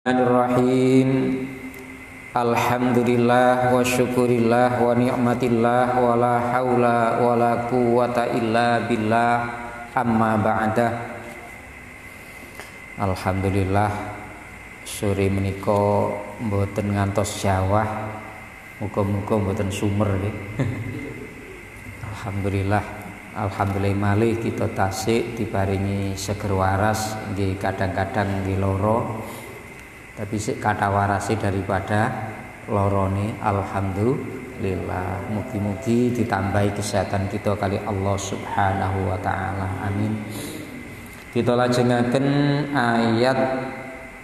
Bismillahirrahmanirrahim. Alhamdulillah wa syukurillah wa ni'matillah wa la haula wa la quwata illa billah, amma ba'dah. Alhamdulillah sore menika mboten ngantos jawah, muga-muga mboten sumer nggih. Alhamdulillah malih kita tasik diparingi seger waras, nggih kadang-kadang nggih lara. Tapi sik kata warasi daripada lorone, alhamdulillah. Mugi-mugi ditambahi kesehatan kita kali Allah Subhanahu wa taala. Amin. Kita lajengaken ayat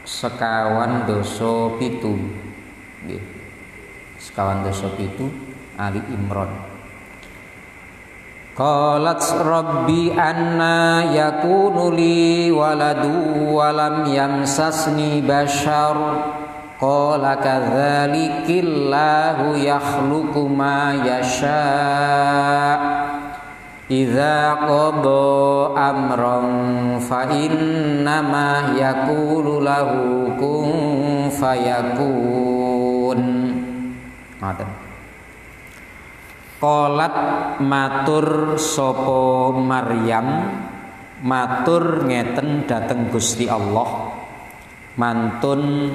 sekawan doso pitu. Nggih. Sekawan doso pitu Ali Imran. Qalat rabbi anna yakunu li waladu wa lam yamsasni bashar qala kadzalikillahu yakhluqu ma yasha idza qada amran fa innama yaqulu lahu kun fayakun. Ngoten. Qolat matur sopo Maryam, matur ngeten dateng Gusti Allah, mantun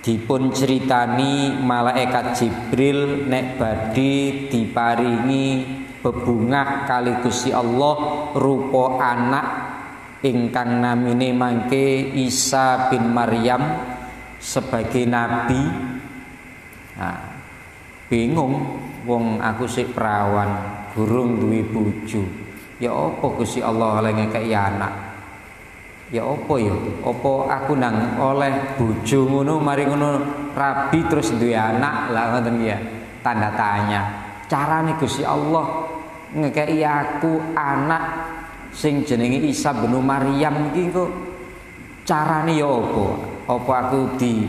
dipun ceritani malaikat Jibril nek badhe diparingi bebungah kali Gusti Allah rupa anak ingkang namine mangke Isa bin Maryam sebagai nabi. Nah, bingung. Wong aku sik perawan, gurung duwe bojo. Ya apa Gusti Allah oleh ngekeki anak? Ya apa ya? Apa aku nang oleh bojo ngono mari ngono rabi terus duwe anak? Lah ngoten ya. Tanda tanya. Carane Gusti Allah ngekeki aku anak sing jenenge Isa bin Maryam iki kok carane ya apa? Apa aku di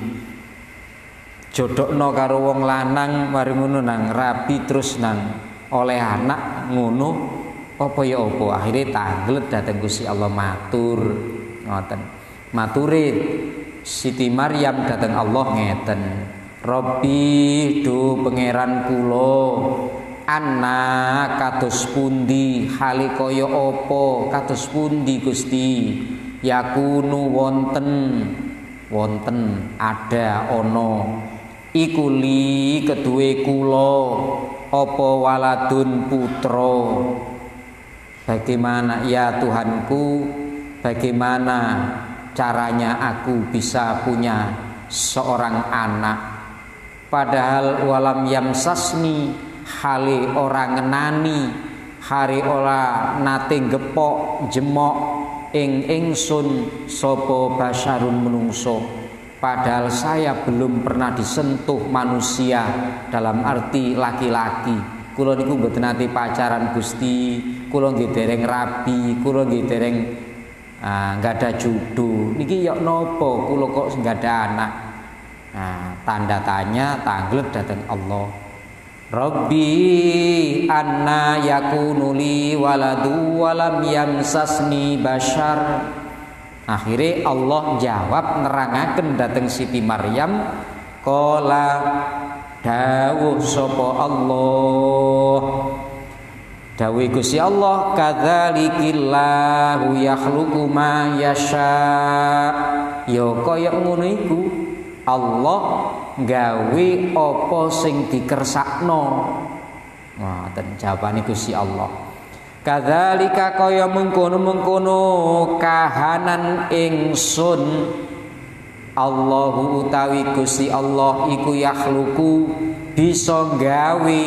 jodokno karo wong lanang mari ngono nang rabi terus nang oleh anak ngono apa ya apa akhire tanglet dateng Gusti Allah matur ngoten. Mature Siti Maryam dateng Allah ngeten, Robbi do pangeran kula anna kados pundi hale kaya apa kados pundi Gusti yakunu wonten ada ana iku li keduwe kula apa waladun putra. Bagaimana ya Tuhanku, bagaimana caranya aku bisa punya seorang anak, padahal walam yamsasni hale ora ngenani, hari ora nate gepok jemok ing ingsun sapa basyarun menungso. Padahal saya belum pernah disentuh manusia dalam arti laki-laki. Kula niku mboten nate pacaran Gusti, kula nggih dereng rabi, kula nggih dereng nggada jodoh. Niki ya napa kula kok nggak ada anak? Nah, tanda tanya tanglet dateng Allah. Rabbi anna yakunu li waladu wa lam yamsasni bashar. Akhirnya Allah jawab nerangaken dateng Siti Maryam, qala dawuh sapa Allah, dawuh Gusti Allah, kadzalikillahu yakhluqu ma yasha. Ya kaya ngono iku Allah gawe apa sing dikersakno. Ngoten jawabane Gusti Allah. Kadzalika kaya mengkono-mengkono kahanan ingsun Allahu utawi Gusti Allah iku yakhluqu bisa gawe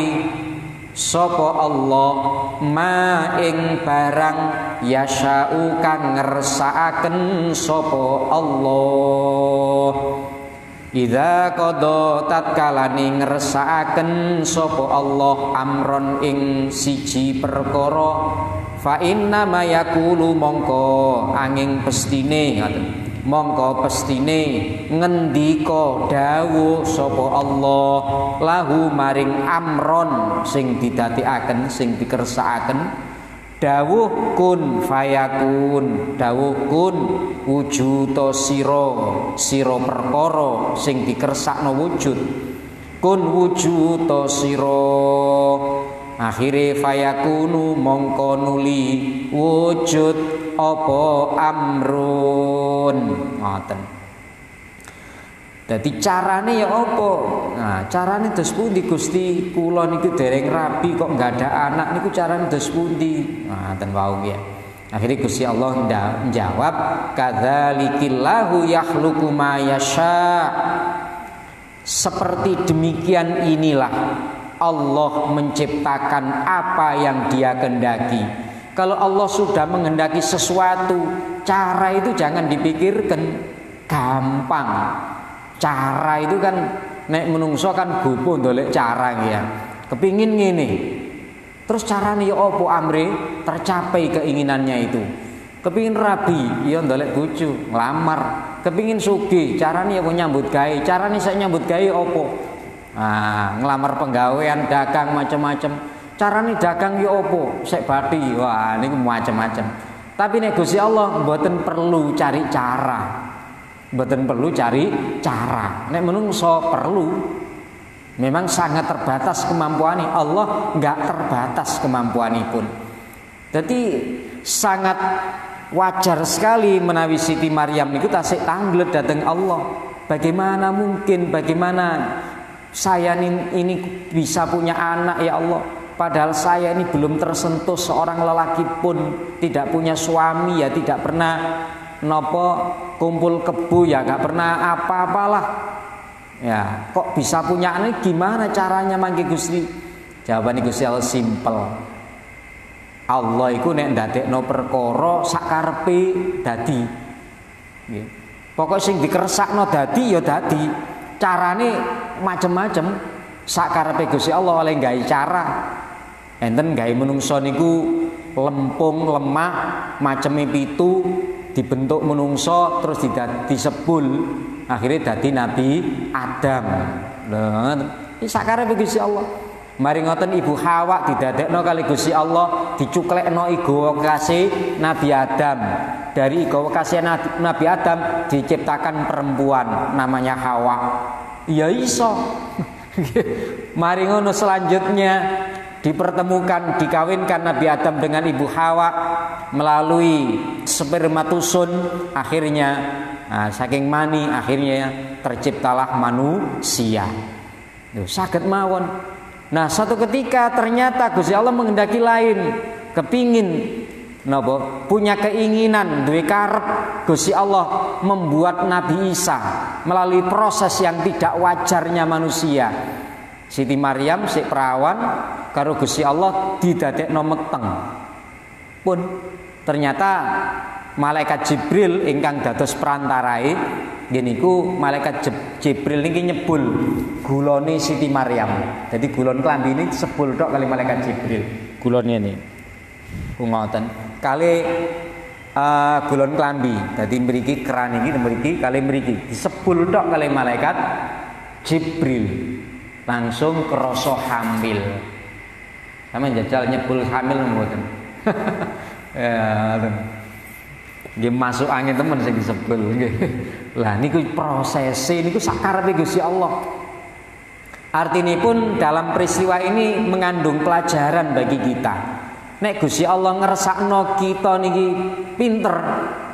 sapa Allah ma ing barang yasha'u kang ngersakaken sapa Allah. Idza qada tatkalane ngersakaken sapa Allah amron ing siji perkara fa inna ma yaqulu mongko angin pestine ngoten mongko pestine ngendika dawuh sapa Allah lahu maring amron sing didadekaken sing dikersakaken Dawuh kun fayakun, dawuh kun wujuda sira perkara sing dikersakno wujud. Kun wujuda sira, akhire fayakunu mongko nuli wujud apa amrun. Ngoten. Dadi carane ya apa? Nah, carane dos pundi Gusti? Kula niku dereng rabi kok enggak ada anak niku carane dos pundi? Nah, ten wau ya. Akhirnya Gusti Allah menjawab, kadzalikillahu yakhluqu ma yasha. Seperti demikian inilah Allah menciptakan apa yang Dia kehendaki. Kalau Allah sudah menghendaki sesuatu, cara itu jangan dipikirkan gampang. Cara itu kan nek menungso kan gopo ndolek cara ya. Kepingin ngene. Terus carane ya apa amre tercapai keinginannya itu. Kepingin rabi, ya ndolek bojo, nglamar. Kepingin sugih, carane ya nyambut gawe. Carane saya nyambut gawe apa? Ah, ngelamar penggawean, dagang macam-macam. Carane dagang ya apa? Sek bathi. Wah, niku macam-macam. Tapi nek Gusti Allah mboten perlu cari cara. Mboten perlu cari cara. Nek menungso perlu. Memang sangat terbatas kemampuannya. Allah enggak terbatas kemampuanipun. Jadi sangat wajar sekali menawi Siti Maryam niku tasik tanglet dateng Allah. Bagaimana mungkin, bagaimana saya ini bisa punya anak ya Allah, padahal saya ini belum tersentuh seorang lelaki pun, tidak punya suami ya, tidak pernah nopo kumpul kebu ya, gak pernah apa-apalah ya, kok bisa punya anak? Gimana caranya mangke Gusti? Jawaban Gusti Allah simpel. Allah iku nek ndadekno perkara sakarepe dadi. Nggih. Pokoke sing dikersakno dadi ya dadi. Carane macem-macem. Sakarepe Gusti Allah oleh gawe cara. Enten gawe menungso niku lempung, lemah, maceme 7 dibentuk menungso terus disebul. Akhirnya dadi Nabi Adam. Lha iki sakarepe Gusti Allah. Mari ngoten Ibu Hawa didadekno kali Gusti Allah, dicuklekno iga wekase Nabi Adam. Dari iga wekase Nabi Adam diciptakan perempuan namanya Hawa. Ya iso. Mari ngono selanjutnya dipertemukan, dikawinkan Nabi Adam dengan Ibu Hawa melalui spermatozoon, akhirnya saking mani akhirnya terciptalah manusia. Saged mawon. Nah, satu ketika ternyata Gusti Allah menghendaki lain, kepingin napa? Punya keinginan, duwe karep Gusti Allah membuat Nabi Isa melalui proses yang tidak wajarnya manusia. Siti Maryam sik perawan karo Gusti Allah didadekno meteng. Pun ternyata malaikat Jibril ingkang dados perantarae niku malaikat Jibril niki nyebul gulone Siti Maryam. Jadi gulon klambi ini sebul tok kali malaikat Jibril. Gulone ini. Ngoten. Kali gulon klambi. Dadi mriki keran iki mriki kali mriki disebul tok kali malaikat Jibril. Langsung krasa hamil. Sampe njajal nyebul hamil mboten. Ya, nggih masuk angin temen sing disebul nggih. Lah niku prosese niku sakarepe Gusti Allah. Artine pun dalam peristiwa ini mengandung pelajaran bagi kita. Nek Gusti Allah ngersakno kita niki pinter,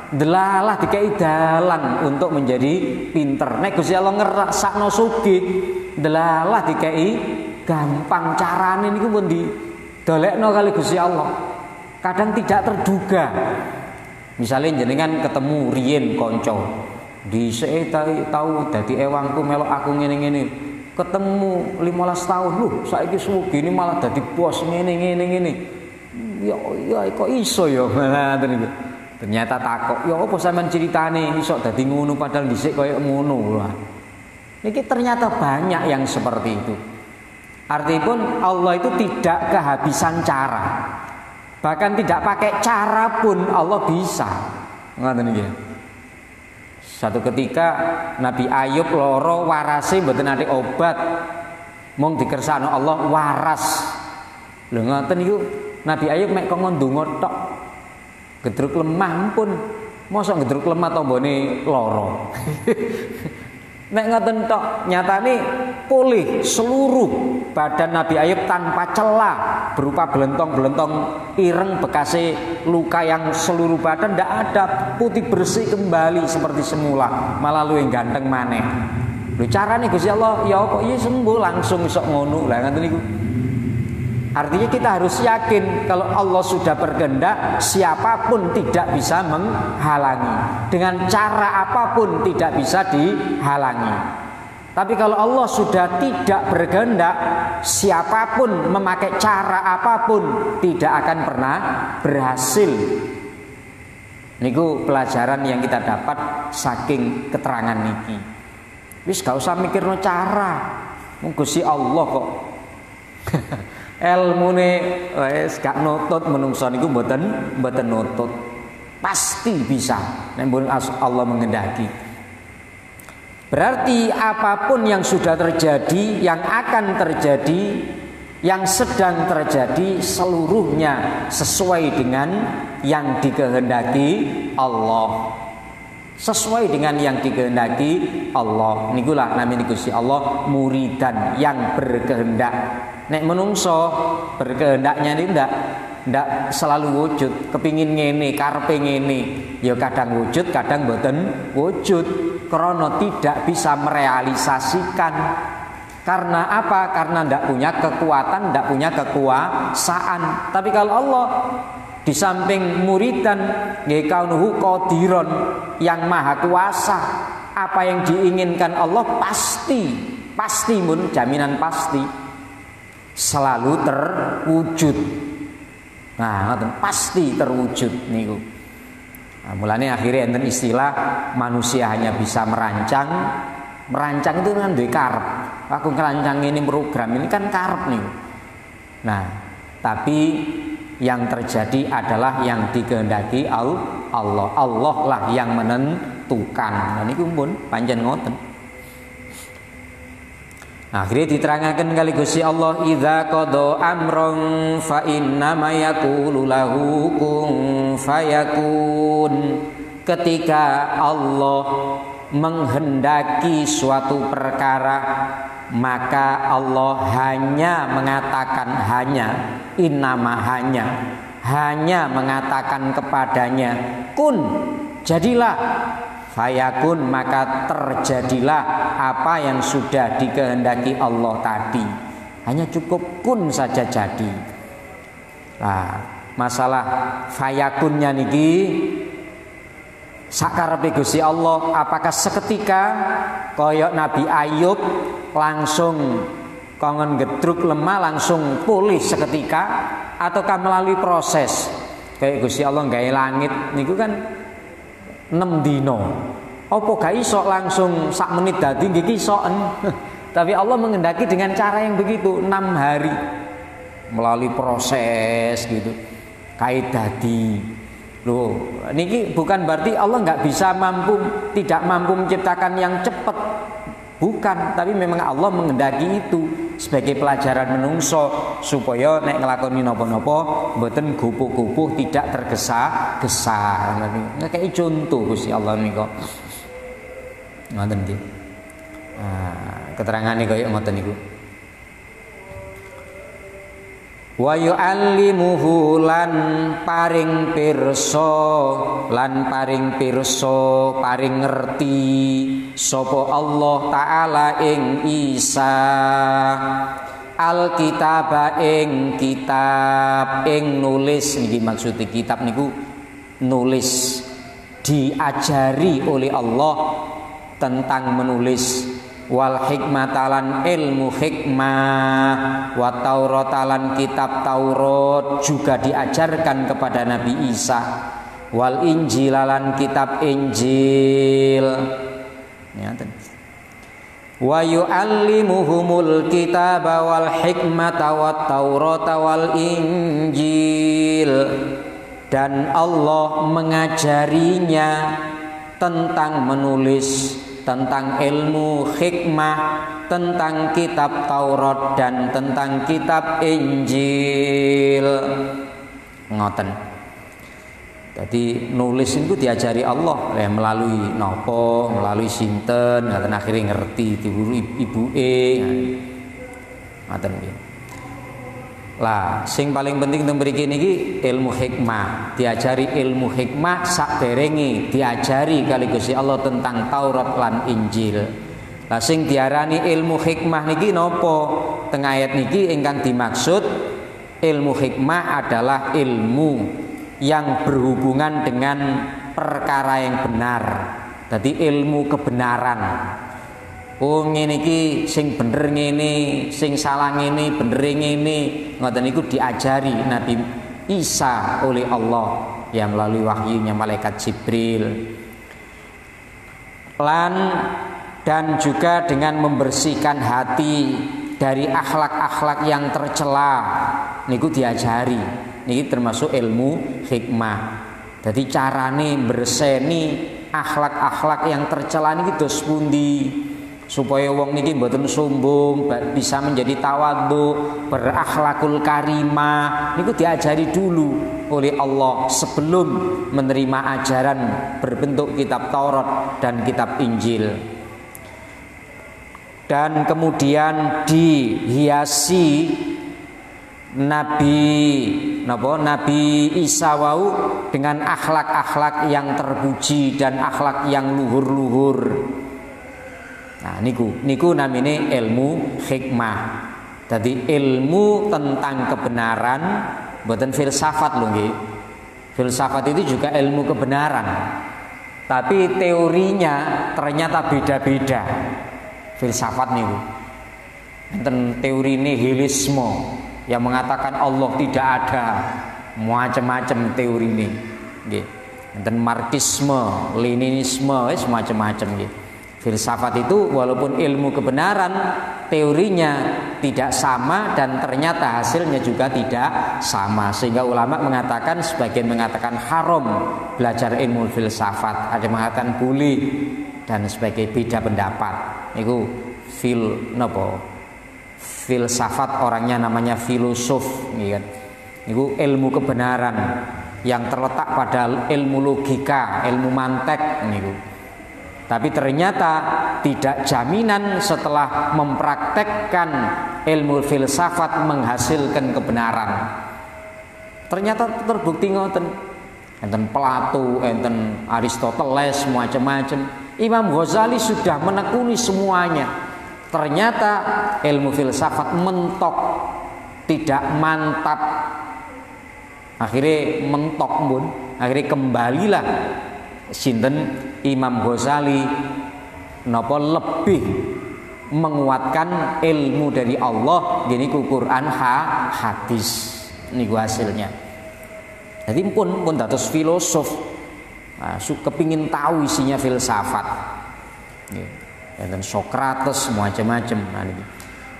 delalah dikai dalan untuk menjadi pinter. Nek Gusti Allah ngersakno sugih, delalah dikai gampang carane niku pun didolekno kali Gusti Allah. Kadang tidak terduga. Misalnya jenengan ketemu riyen kanca, dhisike tahu dadi ewangku melok aku ngene-ngene. Ketemu 15 tahun, loh saiki sugih ini malah dadi bos ngene. Ya kok iso ya. Ternyata takok, ya apa sampean ceritane iso dadi ngono padahal dhisik kaya ngono. Niki ternyata banyak yang seperti itu. Artinya Allah itu tidak kehabisan cara. Bahkan tidak pakai cara pun Allah bisa. Ngoten niki. Satu ketika Nabi Ayub loro warase mboten ate obat. Mung dikersakno Allah waras. Lho ngoten niku Nabi Ayub mek kongkon ndonga tok. Gedruk lemah pun. Mosok gedruk lemah tombone lara. Nek ngoten tok, nyatane pulih seluruh badan Nabi Ayub tanpa celah, berupa belentong-belentong ireng bekase luka yang seluruh badan ndak ada, putih bersih kembali seperti semula, malah luwih ganteng maneh. Lho carane Gusti Allah ya apa? Ya sembuh langsung iso ngono. Lah ngoten niku. Artinya kita harus yakin kalau Allah sudah berkehendak, siapapun tidak bisa menghalangi. Dengan cara apapun tidak bisa dihalangi. Tapi kalau Allah sudah tidak berkehendak, siapapun memakai cara apapun tidak akan pernah berhasil. Niku pelajaran yang kita dapat saking keterangan niki. Wis gak usah mikirno cara. Gusti Allah kok. Ilmune wis gak nutut menungso niku mboten nutut. Pasti bisa nek Allah menghendaki. Berarti apapun yang sudah terjadi, yang akan terjadi, yang sedang terjadi seluruhnya sesuai dengan yang dikehendaki Allah. Sesuai dengan yang dikehendaki Allah. Nikulah namanya Gusti Allah muridan yang berkehendak. Nek menungso berkehendaknya ini ndak selalu wujud, kepingin ngene, karepe ngene, ya kadang wujud, kadang mboten wujud, karena tidak bisa merealisasikan. Karena apa? Karena ndak punya kekuatan, ndak punya kekuasaan. Tapi kalau Allah di samping muridan nggih kaunuhu qadiron yang maha kuasa, apa yang diinginkan Allah pasti mun jaminan pasti selalu terwujud. Nah, pasti terwujud niku. Nah, mulane akhirnya enten istilah manusia hanya bisa merancang. Merancang itu kan duwe karep. Aku ngerancang ini program ini kan karep niku. Nah, tapi yang terjadi adalah yang dikehendaki Allah. Allah lah yang menentukan. Nah niku pun pancen ngoten. Akhirnya diterangkan kali Gusti Allah, idza qada amron fa inna ma yaqulu lahu kun fayakun. Ketika Allah menghendaki suatu perkara, maka Allah hanya mengatakan innama hanya mengatakan kepadanya kun, jadilah. Fayakun, maka terjadilah apa yang sudah dikehendaki Allah tadi. Hanya cukup kun saja jadi. Nah, masalah fayakunnya niki sakarepe Gusti Allah, apakah seketika koyok Nabi Ayub langsung kongen gedruk lemah langsung pulih seketika, ataukah melalui proses kayak Gusti Allah gawe langit niku kan 6 dino. Apa gak iso langsung sak menit dadi nggih isoen. Tapi Allah menghendaki dengan cara yang begitu 6 hari melalui proses gitu. Kait dadi. Loh, niki bukan berarti Allah tidak mampu menciptakan yang cepat. Bukan, tapi memang Allah menghendaki itu sebagai pelajaran menungso supaya nek nglakoni napa-napa mboten gupuh-gupuh, tidak tergesa-gesa. Ngekeki contoh Gusti Allah nika. Ngoten nggih. Keterangane kaya ngoten niku. Wa yu'allimuhu lan paring pirsa paring ngerti sapa Allah taala ing Isa alkitaba ing kitab ing nulis. Niki maksud kitab niku nulis, diajari oleh Allah tentang menulis. Wal hikmatalan ilmu hikmah, wa tauratalan kitab Taurat juga diajarkan kepada Nabi Isa. Wal injilalan kitab Injil. Wa yu'allimuhumul kitaba wal hikmata wat taurata wal injil. Dan Allah mengajarinya tentang menulis, tentang ilmu hikmah, tentang kitab Taurat dan tentang kitab Injil. ngoten. Jadi nulis itu diajari Allah melalui nopo, melalui sinten, ngoten akhirnya ngerti diwuru ibuke. Ngoten nggih. Lah, sing paling penting teng mriki niki ilmu hikmah. Diajari ilmu hikmah sakderenge diajari kali Gusti Allah tentang Taurat lan Injil. Lah sing diarani ilmu hikmah niki napa? Teng ayat niki ingkang dimaksud ilmu hikmah adalah ilmu yang berhubungan dengan perkara yang benar. Jadi ilmu kebenaran. Oh ngene iki sing bener ngene, sing salah ngene, bener ngene. Ngoten niku diajari Nabi Isa oleh Allah yang melalui wahyunya malaikat Jibril. Dan juga dengan membersihkan hati dari akhlak-akhlak yang tercela niku diajari. Niki termasuk ilmu hikmah. Jadi carane berseni akhlak-akhlak yang tercela niki dos pundi supaya wong niki mboten sombong, bisa menjadi tawadhu, berakhlakul karimah. Niku diajari dulu oleh Allah sebelum menerima ajaran berbentuk kitab Taurat dan kitab Injil. Dan kemudian dihiasi Nabi Isa wau dengan akhlak-akhlak yang terpuji dan akhlak yang luhur-luhur. Nah niku namine ilmu hikmah. Jadi ilmu tentang kebenaran, bukan filsafat lho nggih. Filsafat itu juga ilmu kebenaran. Tapi teorinya ternyata beda-beda. Filsafat niku. Enten teori nihilisme yang mengatakan Allah tidak ada, macam-macam teori ini, dan marxisme, leninisme, macam-macam. Filsafat itu walaupun ilmu kebenaran, teorinya tidak sama dan ternyata hasilnya juga tidak sama. Sehingga ulama mengatakan, sebagian mengatakan haram belajar ilmu filsafat, ada yang mengatakan boleh dan sebagai beda pendapat. Itu filsafat orangnya namanya filosof, kan? Itu ilmu kebenaran yang terletak pada ilmu logika, ilmu mantek, niku. Tapi ternyata tidak jaminan setelah mempraktekkan ilmu filsafat menghasilkan kebenaran. Ternyata terbukti ngoten. Enten Plato, enten Aristoteles, macam-macam. Imam Ghazali sudah menekuni semuanya. Ternyata ilmu filsafat mentok, tidak mantap. Akhirnya mentok pun, akhirnya kembalilah sinten Imam Ghazali napa lebih menguatkan ilmu dari Allah gini ku Quran hadis niku hasilnya. Jadi pun dados filosof, kepingin tahu isinya filsafat. Dan Sokrates macam-macam.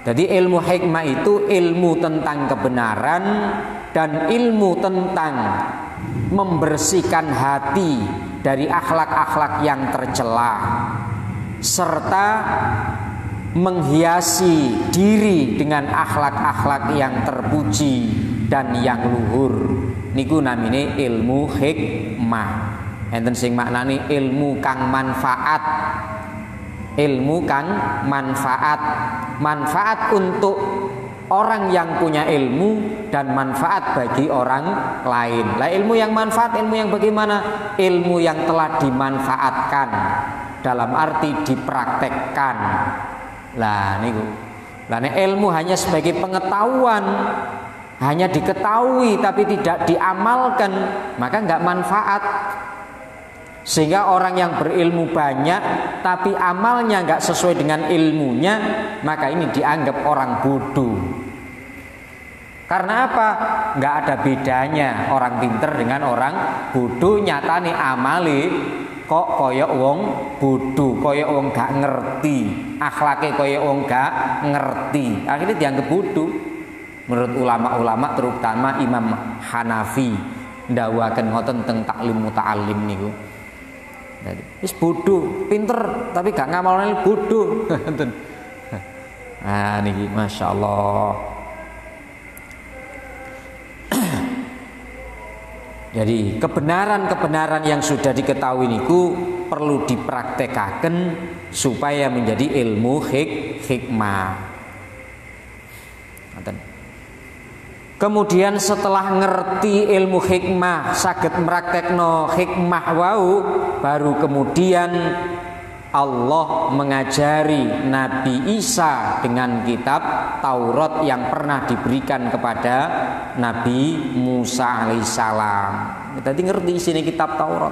Jadi ilmu hikmah itu ilmu tentang kebenaran dan ilmu tentang membersihkan hati dari akhlak-akhlak yang tercela serta menghiasi diri dengan akhlak-akhlak yang terpuji dan yang luhur. Niku namine ilmu hikmah. Enten sing maknane ilmu kang manfaat. Ilmu kang manfaat untuk orang yang punya ilmu dan manfaat bagi orang lain. Lah ilmu yang manfaat, ilmu yang bagaimana? Ilmu yang telah dimanfaatkan dalam arti dipraktekkan. Lah niku. Lah nek ilmu hanya sebagai pengetahuan, hanya diketahui tapi tidak diamalkan, maka enggak manfaat. Sehingga orang yang berilmu banyak tapi amalnya nggak sesuai dengan ilmunya, maka ini dianggap orang bodoh. Karena apa? Nggak ada bedanya orang pinter dengan orang bodoh. Nyatane amale kok koyok wong bodoh, koyok wong gak ngerti, akhlake koyok wong gak ngerti. Akhirnya dianggap bodoh. Menurut ulama-ulama terutama Imam Hanafi ndawaken ngoten teng taklim muta'allim niku. Wis bodoh, pinter tapi gak ngamalane bodoh. Ah niki masyaallah. Jadi kebenaran-kebenaran yang sudah diketahui niku perlu dipraktekkan supaya menjadi ilmu hikmah. Kemudian setelah ngerti ilmu hikmah, saged meraktekno hikmah wau, baru kemudian Allah mengajari Nabi Isa dengan kitab Taurat yang pernah diberikan kepada Nabi Musa alaihissalam. Tadi ngerti isine kitab Taurat.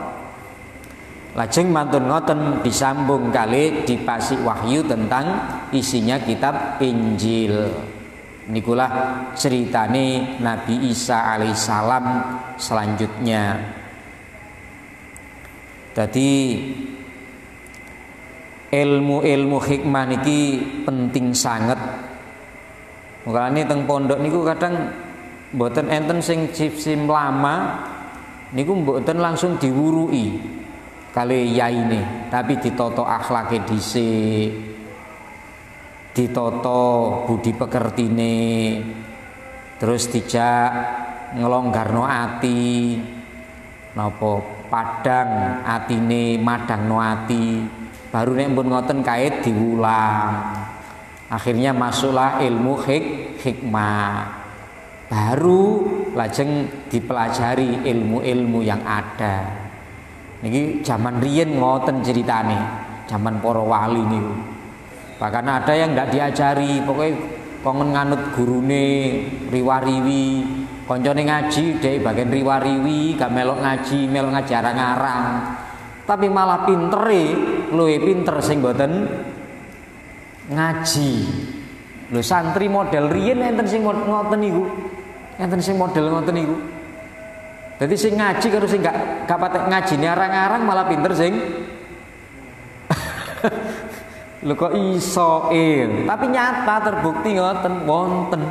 Lajeng mantun ngoten disambung kali dipasi wahyu tentang isinya kitab Injil. Nikulah ceritane Nabi Isa alaihissalam selanjutnya. Jadi ilmu hikmah niki penting sangat. Mulane teng pondok niku kadang mboten enten sing sim lama niku mboten langsung diwurui kali yaine, tapi ditoto akhlake dhisik, ditoto budi pekertine, terus dijak ngelonggarno ati, napa padang atine madangno ati. Baru nek pun ngoten kait diulang. Akhirnya masuklah ilmu hikmah. Baru lajeng dipelajari ilmu-ilmu yang ada. Niki zaman riyen ngoten ceritane, zaman para wali niku. Bahkan ada yang ndak diajari, pokoknya kongen nganut gurune riwariwi, koncone ngaji dhek bagian riwariwi, gak melok ngaji arang-arang. Tapi malah pintere, luwih pinter sing boten ngaji. Lho santri model riyen enten sing ngoten niku. Enten sing model ngoten niku. Dadi sing ngaji karo sing gak patek ngajine arang-arang malah pinter sing lho kok iso tapi nyata terbukti ngoten wonten.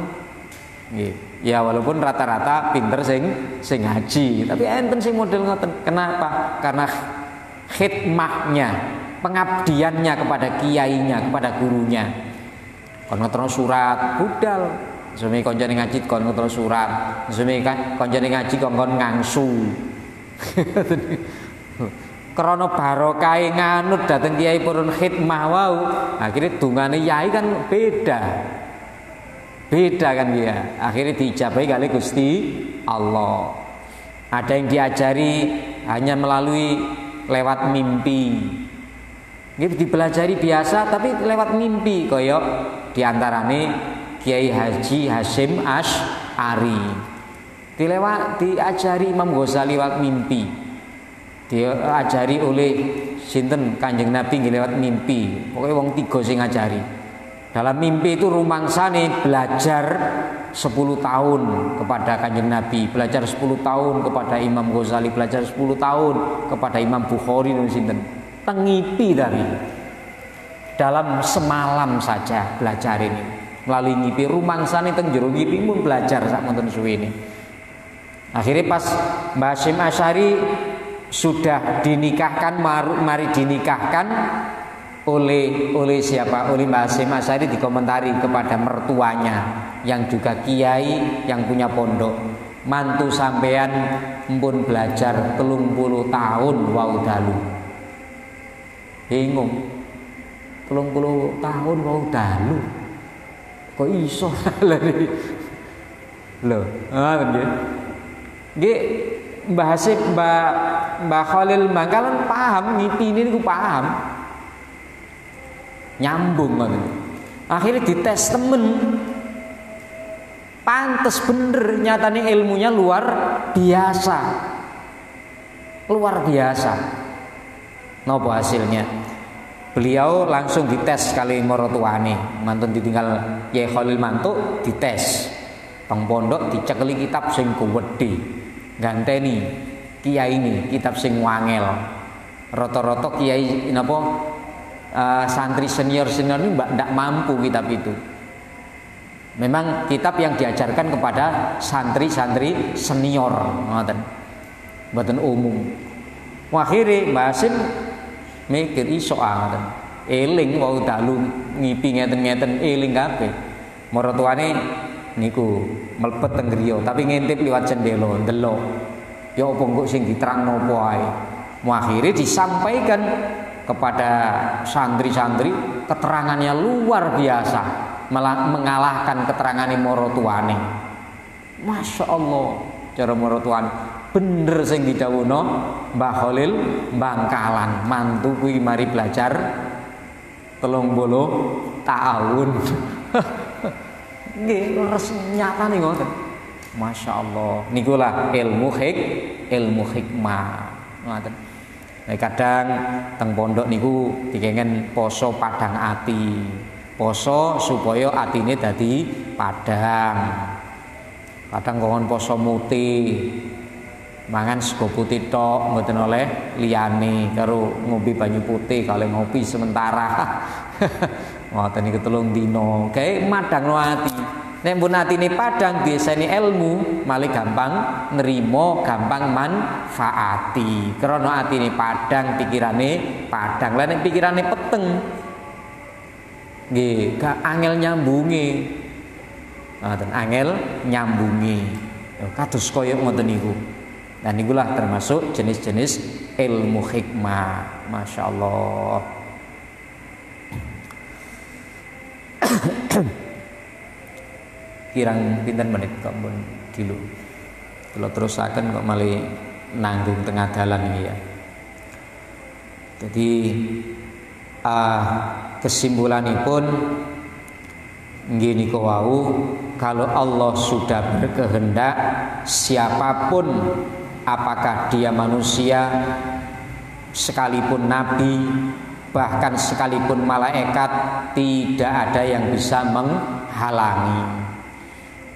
Nggih. Ya walaupun rata-rata pinter sing ngaji, tapi enten sing model ngoten. Kenapa? Karena khidmahnya, pengabdiannya kepada kiainya, kepada gurunya. Kon ngeterno surat budal, sumi koncone ngaji kon ngeterno surat, sumi koncone ngaji kon ngangsu. Krana barokahe nganut dhateng kiai purun khidmah wau, akhirnya dungane yai kan beda kan dia. Akhirnya diijabahi kali Gusti Allah. Ada yang diajari hanya melalui lewat mimpi. Nggih dipelajari biasa tapi lewat mimpi kaya diantarane Kiai Haji Hasyim Asy'ari. Diajari Imam Ghazali lewat mimpi. Diajari oleh sinten Kanjeng Nabi nggih lewat mimpi. Pokoknya wong tiga sing ngajari. Dalam mimpi itu rumangsane belajar 10 tahun kepada Kanjeng Nabi, belajar 10 tahun kepada Imam Ghazali, belajar 10 tahun kepada Imam Bukhari dan sinten. Tengipi dari dalam semalam saja belajar ini. Melalui ngipi rumangsane teng jero ngipi pun belajar sak monten suwene. Akhirnya pas Mbah Hasyim Asy'ari sudah dinikahkan, mari dinikahkan oleh siapa? Oleh Mbah Hasyim Asy'ari dikomentari kepada mertuanya yang juga kiai yang punya pondok. Mantu sampean mpun belajar 30 tahun wau dalu. Bingung. 30 tahun wau dalu. Kok iso lho. Nggih. Nggih Mbah Hasyim Mbah Khalil Bangkalan paham ngipine niku paham. Nyambung ngoten. Akhirnya dites temen. Pantes bener nyatane ilmunya luar biasa. Luar biasa. Nopo hasilnya? Beliau langsung dites kali maratuane. Mantun ditinggal Kyai Khalil mantuk dites. Teng pondok dicekeli kitab sing gede. Ganteni kiai ini kitab sing wangel. Rata-rata kiai napa santri senior ini tidak mampu kitab itu. Memang kitab yang diajarkan kepada santri-santri senior, mboten umum. Akhirnya Mbah Hasyim mikir iso ngoten. Eling wau dalu ngipi ngeten-ngeten eling kabeh. Maratuane niku mlebet teng griya tapi ngintip liwat jendela ndelok. Ya apa kok sing diterangno apa ae. Akhirnya disampaikan kepada santri-santri, keterangannya luar biasa, malah mengalahkan keterangan morotuane. Masya Allah, cara morotuane bener sing didhawuhna Mbah Khalil Bangkalan, mantu kuwi mari belajar 30 tahun. Nggih, leres nyatane ngoten. Masya Allah, nikulah ilmu hikmah. Ngoten. Kadang teng pondok niku dikengen poso padang ati. Poso supaya atine dadi padang. Kadang kongon poso muti. Mangan sego putih tok mboten oleh liyane karo ngombe banyu putih kalih ngopi sementara. Ngoten niku 3 dina. Kae madangno ati. Nek pun atine padang biasane ilmu malih gampang nerima, gampang manfaati. Krana atine padang, pikirane padang. Lah nek pikirane peteng nggih, gak angel nyambunge. Ngoten angel nyambunge. Kados kaya ngoten niku. Dan inilah termasuk jenis-jenis ilmu hikmah. Masya Allah. Kirang pinten menit kok pun dilu. Kalau terusaken kok malih nanggung tengah dalan ini ya. Jadi kesimpulanipun nggih niku wau, kalau Allah sudah berkehendak, siapapun, apakah dia manusia, sekalipun nabi, bahkan sekalipun malaikat, tidak ada yang bisa menghalangi.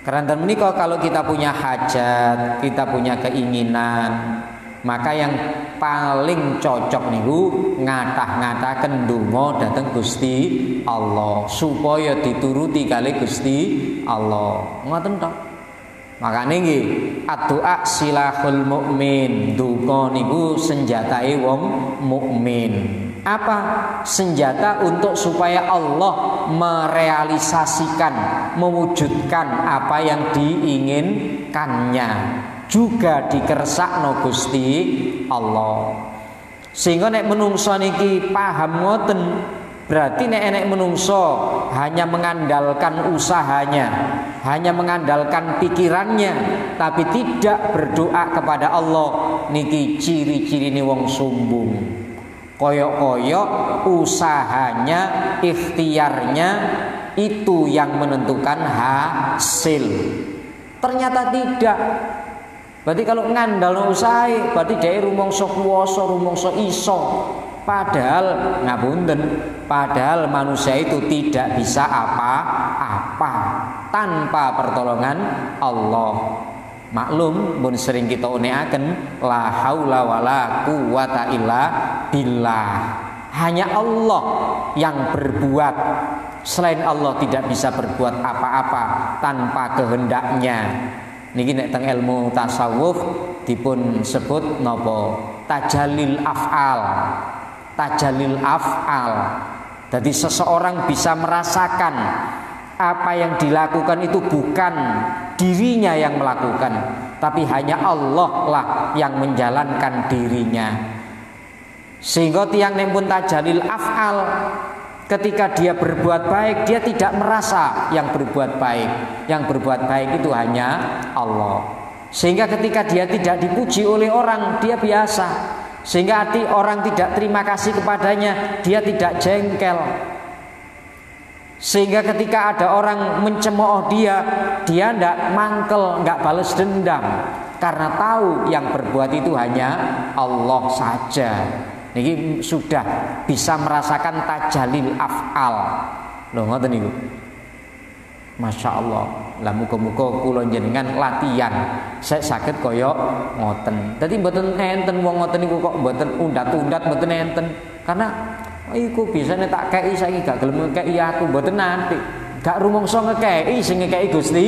Karena menika kalau kita punya hajat, kita punya keinginan, maka yang paling cocok niku ngatah-ngataken donga dhateng Gusti Allah supaya dituruti kali Gusti Allah. Ngoten to. Makane nggih, addu'a silahul mukmin. Donga niku senjatae wong mukmin. Apa? Senjata untuk supaya Allah merealisasikan, mewujudkan apa yang diinginkannya, juga dikersakno Gusti Allah. Sehingga nek menungso niki paham ngoten, berarti nek menungso hanya mengandalkan usahanya, hanya mengandalkan pikirannya, tapi tidak berdoa kepada Allah, niki ciri-cirine wong sombong. Koyok-koyok usahanya, ikhtiarnya itu yang menentukan hasil. Ternyata tidak. Berarti kalau ngandalno usaha, berarti dia rumangsa kuwasa, rumangsa iso. Padahal ngapunten, padahal manusia itu tidak bisa apa-apa tanpa pertolongan Allah. Maklum pun sering kita uneaken, la haula wala quwata illa billah. Hanya Allah yang berbuat. Selain Allah tidak bisa berbuat apa-apa tanpa kehendaknya. Niki nek teng ilmu tasawuf dipun sebut napa? Tajallil af'al. Tajallil af'al. Jadi seseorang bisa merasakan apa yang dilakukan itu bukan dirinya yang melakukan, tapi hanya Allah lah yang menjalankan dirinya. Sehingga tiang nempun tajalil af'al, ketika dia berbuat baik, dia tidak merasa yang berbuat baik. Yang berbuat baik itu hanya Allah. Sehingga ketika dia tidak dipuji oleh orang, dia biasa. Sehingga hati orang tidak terima kasih kepadanya, dia tidak jengkel. Sehingga ketika ada orang mencemooh dia tidak mangkel, nggak balas dendam, karena tahu yang berbuat itu hanya Allah saja. Ini sudah bisa merasakan tajalil af'al. Loh ngoten niku. Masya Allah. Lah muga-muga kula jenengan latihan saya sakit koyo ngoten. Dadi mboten enten wong ngoten niku kok mboten undat-undat mboten enten. Karena iku biasane tak kei saiki gak gelem ngekei aku mboten nanti. Gak rumangsa ngekei sing ngekei Gusti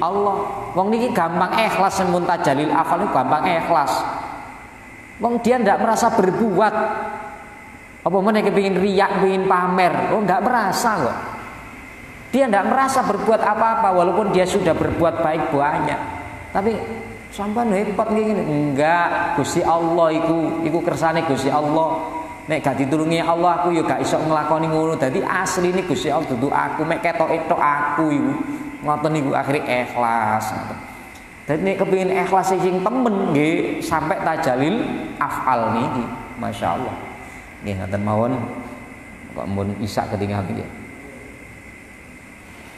Allah. Wong niki gampang ikhlas mun tajalil afal niku gampang ikhlas. Wong dia ndak merasa berbuat. Apa meneh kepengin riak, kepengin pamer. Oh ndak merasa kok. Dia ndak merasa berbuat apa-apa walaupun dia sudah berbuat baik banyak. Tapi Sampeyan hebat ngene. Enggak, Gusti Allah iku kersane Gusti Allah. Nek gak ditulungi Allah aku ya gak iso nglakoni ngono. Dadi asline Gusti Allah dudu aku, mek ketoke tok aku iku. Ngoten niku akhire ikhlas. Dadi nek kepengin ikhlas sing temen nggih sampai tajalil afal niki. Masyaallah. Nggih ngoten mawon. Kok mun isak ketinggalan nggih.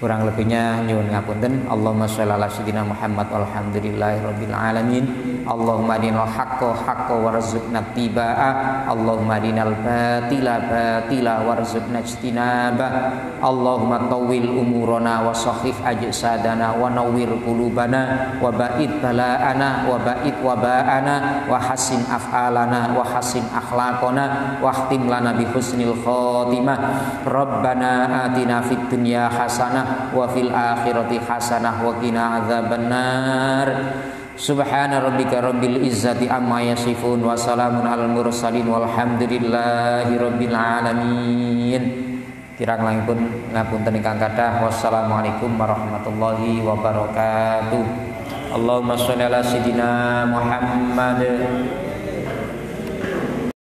Kurang lebihnya nyuwun ngapunten. Allahumma sholli ala sayyidina Muhammad walhamdulillahirabbil alamin. Allahumma arinal haqqo haqqo warzuqna tibaa. Allahumma arinal batila batila warzuqna ijtinaba. Allahumma tawwil umurana wa sahhih ajsadana wa nawwir qulubana wa ba'id bala'ana wa ba'id waba'ana wa hasin af'alana wa hasin akhlaqana wa khtim lana bi husnil khatimah. Rabbana atina fid dunya hasanah wa fil akhirati hasanah wa qina adzabannar. Subhana rabbika rabbil izzati amma yasifun wa salamun alal mursalin walhamdulillahi rabbil alamin. Kirang langipun ngapunten ingkang kathah. Wassalamualaikum warahmatullahi wabarakatuh. Allahumma sholli ala sayyidina Muhammad